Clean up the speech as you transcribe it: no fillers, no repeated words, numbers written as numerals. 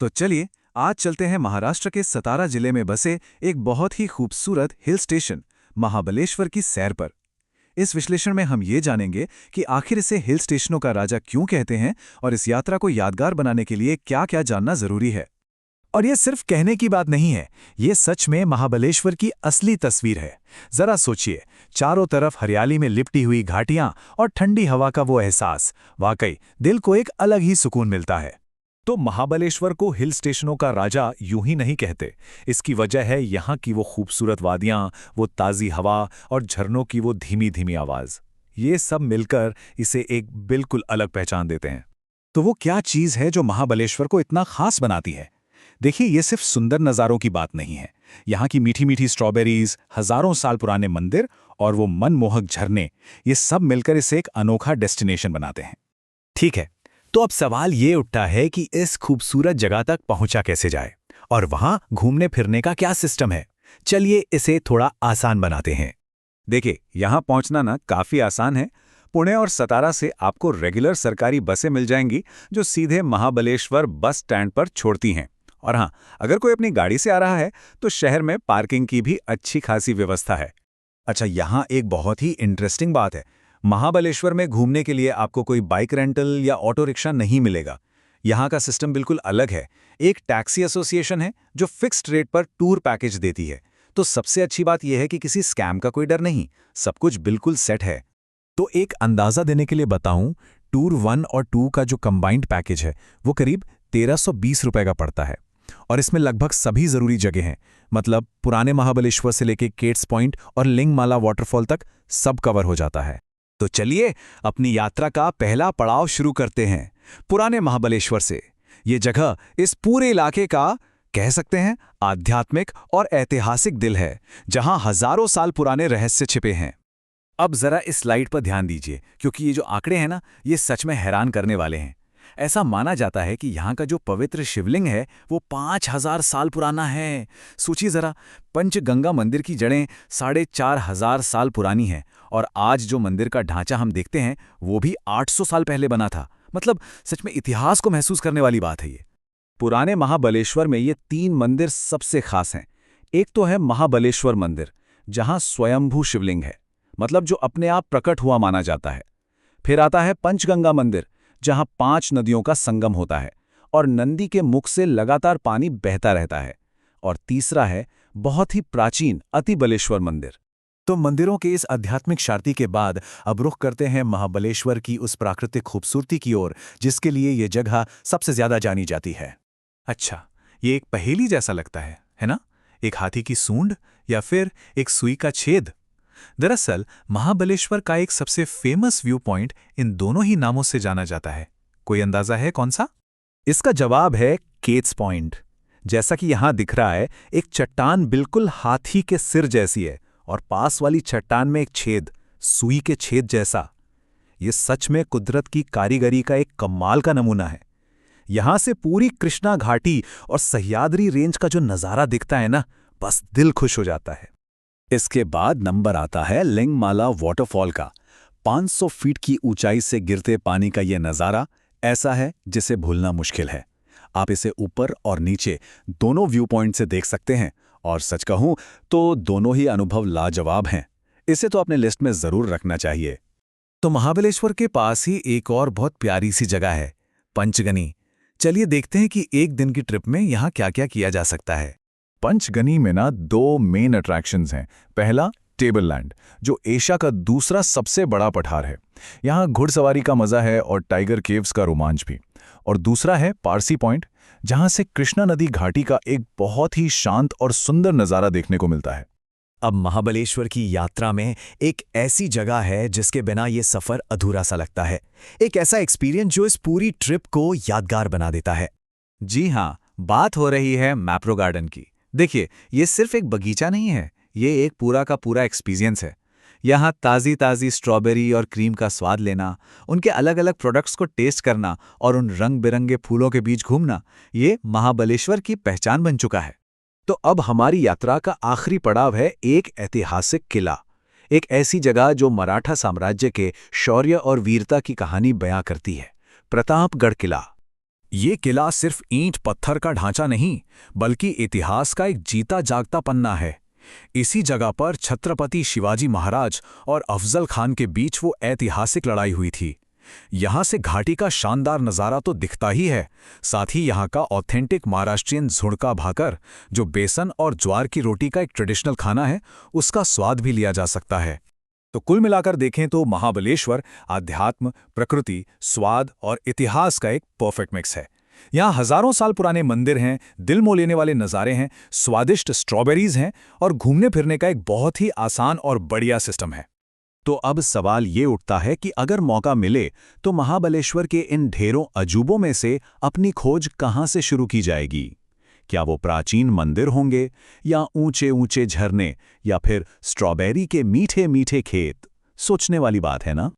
तो चलिए आज चलते हैं महाराष्ट्र के सतारा जिले में बसे एक बहुत ही खूबसूरत हिल स्टेशन महाबलेश्वर की सैर पर। इस विश्लेषण में हम ये जानेंगे कि आखिर इसे हिल स्टेशनों का राजा क्यों कहते हैं और इस यात्रा को यादगार बनाने के लिए क्या-क्या जानना जरूरी है। और ये सिर्फ कहने की बात नहीं है, ये सच में महाबलेश्वर की असली तस्वीर है। जरा सोचिए, चारों तरफ हरियाली में लिपटी हुई घाटियां और ठंडी हवा का वो एहसास, वाकई दिल को एक अलग ही सुकून मिलता है। तो महाबलेश्वर को हिल स्टेशनों का राजा यूं ही नहीं कहते। इसकी वजह है यहाँ की वो खूबसूरत वादियाँ, वो ताज़ी हवा और झरनों की वो धीमी धीमी आवाज़। ये सब मिलकर इसे एक बिल्कुल अलग पहचान देते हैं। तो वो क्या चीज़ है जो महाबलेश्वर को इतना खास बनाती है? देखिए, ये सिर्फ सुंदर नज़ारों की बात नहीं है। यहाँ की मीठी मीठी स्ट्रॉबेरीज, हज़ारों साल पुराने मंदिर और वो मनमोहक झरने, ये सब मिलकर इसे एक अनोखा डेस्टिनेशन बनाते हैं। ठीक है, तो अब सवाल ये उठता है कि इस खूबसूरत जगह तक पहुंचा कैसे जाए और वहां घूमने फिरने का क्या सिस्टम है। चलिए इसे थोड़ा आसान बनाते हैं। देखिए, यहां पहुंचना ना काफी आसान है। पुणे और सतारा से आपको रेगुलर सरकारी बसें मिल जाएंगी जो सीधे महाबलेश्वर बस स्टैंड पर छोड़ती हैं। और हाँ, अगर कोई अपनी गाड़ी से आ रहा है तो शहर में पार्किंग की भी अच्छी खासी व्यवस्था है। अच्छा, यहाँ एक बहुत ही इंटरेस्टिंग बात है। महाबलेश्वर में घूमने के लिए आपको कोई बाइक रेंटल या ऑटो रिक्शा नहीं मिलेगा। यहाँ का सिस्टम बिल्कुल अलग है। एक टैक्सी एसोसिएशन है जो फिक्स्ड रेट पर टूर पैकेज देती है। तो सबसे अच्छी बात यह है कि किसी स्कैम का कोई डर नहीं, सब कुछ बिल्कुल सेट है। तो एक अंदाज़ा देने के लिए बताऊं, टूर 1 और 2 का जो कंबाइंड पैकेज है वो करीब 1320 रुपए का पड़ता है। और इसमें लगभग सभी ज़रूरी जगह हैं, मतलब पुराने महाबलेश्वर से लेकर केट्स पॉइंट और लिंगमाला वाटरफॉल तक सब कवर हो जाता है। तो चलिए अपनी यात्रा का पहला पड़ाव शुरू करते हैं, पुराने महाबलेश्वर से। ये जगह इस पूरे इलाके का, कह सकते हैं, आध्यात्मिक और ऐतिहासिक दिल है, जहां हजारों साल पुराने रहस्य छिपे हैं। अब जरा इस स्लाइड पर ध्यान दीजिए, क्योंकि ये जो आंकड़े हैं ना, ये सच में हैरान करने वाले हैं। ऐसा माना जाता है कि यहाँ का जो पवित्र शिवलिंग है वो 5000 साल पुराना है। सोचिए जरा, पंचगंगा मंदिर की जड़ें 4500 साल पुरानी हैं और आज जो मंदिर का ढांचा हम देखते हैं वो भी 800 साल पहले बना था। मतलब सच में इतिहास को महसूस करने वाली बात है ये। पुराने महाबलेश्वर में ये 3 मंदिर सबसे खास हैं। एक तो है महाबलेश्वर मंदिर, जहां स्वयंभू शिवलिंग है, मतलब जो अपने आप प्रकट हुआ माना जाता है। फिर आता है पंचगंगा मंदिर, जहां 5 नदियों का संगम होता है और नंदी के मुख से लगातार पानी बहता रहता है। और तीसरा है बहुत ही प्राचीन अतिबलेश्वर मंदिर। तो मंदिरों के इस आध्यात्मिक शांति के बाद अब रुख करते हैं महाबलेश्वर की उस प्राकृतिक खूबसूरती की ओर, जिसके लिए ये जगह सबसे ज्यादा जानी जाती है। अच्छा, ये एक पहेली जैसा लगता है ना? एक हाथी की सूंड या फिर एक सुई का छेद? दरअसल महाबलेश्वर का एक सबसे फेमस व्यू पॉइंट इन दोनों ही नामों से जाना जाता है। कोई अंदाजा है कौन सा? इसका जवाब है केट्स पॉइंट। जैसा कि यहां दिख रहा है, एक चट्टान बिल्कुल हाथी के सिर जैसी है और पास वाली चट्टान में एक छेद, सुई के छेद जैसा। ये सच में कुदरत की कारीगरी का एक कमाल का नमूना है। यहां से पूरी कृष्णा घाटी और सह्याद्री रेंज का जो नजारा दिखता है ना, बस दिल खुश हो जाता है। इसके बाद नंबर आता है लिंगमाला वाटरफॉल का। 500 फीट की ऊंचाई से गिरते पानी का यह नज़ारा ऐसा है जिसे भूलना मुश्किल है। आप इसे ऊपर और नीचे दोनों व्यू पॉइंट से देख सकते हैं और सच कहूं तो दोनों ही अनुभव लाजवाब हैं। इसे तो अपने लिस्ट में ज़रूर रखना चाहिए। तो महाबलेश्वर के पास ही एक और बहुत प्यारी सी जगह है, पंचगनी। चलिए देखते हैं कि एक दिन की ट्रिप में यहाँ क्या क्या किया जा सकता है। पंचगनी में ना 2 मेन अट्रैक्शंस हैं। पहला टेबल लैंड, जो एशिया का दूसरा सबसे बड़ा पठार है। यहाँ घुड़सवारी का मजा है और टाइगर केव्स का रोमांच भी। और दूसरा है पारसी पॉइंट, जहाँ से कृष्णा नदी घाटी का एक बहुत ही शांत और सुंदर नज़ारा देखने को मिलता है। अब महाबलेश्वर की यात्रा में एक ऐसी जगह है जिसके बिना ये सफ़र अधूरा सा लगता है। एक ऐसा एक्सपीरियंस जो इस पूरी ट्रिप को यादगार बना देता है। जी हाँ, बात हो रही है मैप्रो गार्डन की। देखिए, ये सिर्फ एक बगीचा नहीं है, ये एक पूरा का पूरा एक्सपीरियंस है। यहाँ ताज़ी ताज़ी स्ट्रॉबेरी और क्रीम का स्वाद लेना, उनके अलग अलग प्रोडक्ट्स को टेस्ट करना और उन रंग बिरंगे फूलों के बीच घूमना, ये महाबलेश्वर की पहचान बन चुका है। तो अब हमारी यात्रा का आखिरी पड़ाव है एक ऐतिहासिक किला, एक ऐसी जगह जो मराठा साम्राज्य के शौर्य और वीरता की कहानी बयां करती है, प्रतापगढ़ किला। ये किला सिर्फ ईंट पत्थर का ढांचा नहीं, बल्कि इतिहास का एक जीता जागता पन्ना है। इसी जगह पर छत्रपति शिवाजी महाराज और अफजल खान के बीच वो ऐतिहासिक लड़ाई हुई थी। यहाँ से घाटी का शानदार नज़ारा तो दिखता ही है, साथ ही यहाँ का ऑथेंटिक महाराष्ट्रियन झुणका भाकर, जो बेसन और ज्वार की रोटी का एक ट्रेडिशनल खाना है, उसका स्वाद भी लिया जा सकता है। तो कुल मिलाकर देखें तो महाबलेश्वर आध्यात्म, प्रकृति, स्वाद और इतिहास का एक परफेक्ट मिक्स है। यहाँ हजारों साल पुराने मंदिर हैं, दिल मोह लेने वाले नज़ारे हैं, स्वादिष्ट स्ट्रॉबेरीज हैं और घूमने फिरने का एक बहुत ही आसान और बढ़िया सिस्टम है। तो अब सवाल ये उठता है कि अगर मौका मिले तो महाबलेश्वर के इन ढेरों अजूबों में से अपनी खोज कहाँ से शुरू की जाएगी? क्या वो प्राचीन मंदिर होंगे, या ऊंचे ऊंचे झरने, या फिर स्ट्रॉबेरी के मीठे मीठे खेत? सोचने वाली बात है ना।